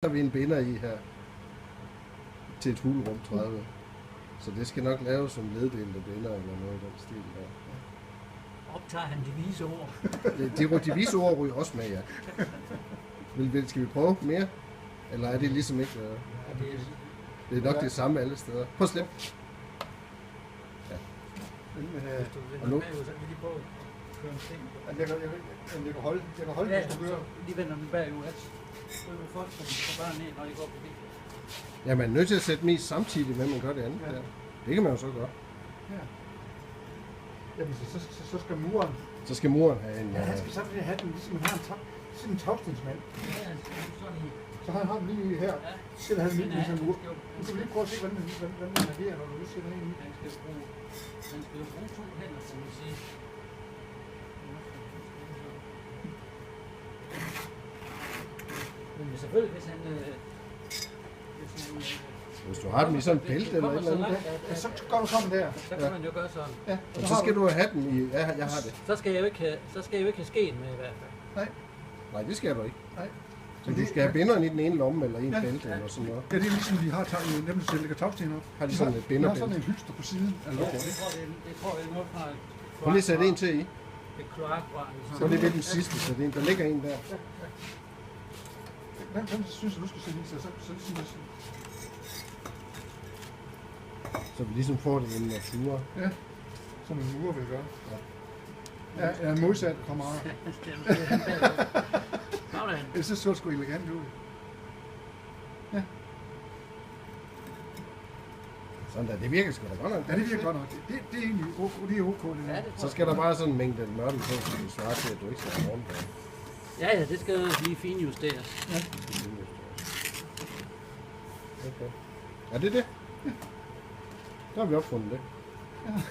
har vi en binder i her til et hulrum 30. Så det skal nok laves som leddelte binder eller noget i den stil der. Optager han de vise ord? De vise ord ryger også med, ja. Skal vi prøve mere? Eller er det ligesom ikke? Det er nok det samme alle steder. Prøv at slippe. Ja. Og nu? Så kan vi lige prøve at køre en sten. Jeg kan holde, ja, hvis du kører. Lige vender den bagud. Så vil folk få bare ned, når de går på det. Ja, man er nødt til at sætte mest samtidig med, man gør det andet. Ja. Det kan man jo så gøre. Ja. Jamen, så skal muren... Så skal muren have en... Ja, han skal samtidig have den, ligesom han har en tagstensmand. Ja, sådan. Så han har den lige her. Ja. Så skal han lige sådan en mur. Nu skal vi lige prøve at se, hvordan den agerer, når du lige sætter ind i. Han skal jo bruge 2 hænder, kan man sige. Men selvfølgelig, hvis han... Hvis du har den i sådan en bælte eller et eller andet. Ja, så går du sådan der. Så kan man jo gøre sådan. Ja. Og så skal du have den i... Ja, jeg har det. Så skal jeg jo ikke have skeen med i hvert fald. Nej, det skal du ikke. Nej. Så du skal have binderen i den ene lomme eller i en bælte eller sådan noget. Ja, det er ligesom, de har nemlig til at lægge tagsten op. Har de sådan et binderbælte? De har sådan en hylster på siden af låret. Det tror jeg er noget fra... Prøv lige at sætte en til i. Det er kloakbrand. Så det er ved den sidste, så der ligger en der. Hvem synes du skal sætte i, så siger jeg sådan. Så vi ligesom får det en natur. Ja, som en mur vil gøre. Ja, en modsat kammerat. Det så sgu elegant ud. Ja. Sådan der, det virker sgu da godt nok. Ja, det virker godt nok. Det er egentlig det er ok. Det der. Så skal der bare sådan en mængde mørtel på, så du svarer til, at du ikke skal have rundt på. Ja, det skal lige finjusteres. Ja. Okay. Er det det? Ja. Så har vi opfundet det. Ja.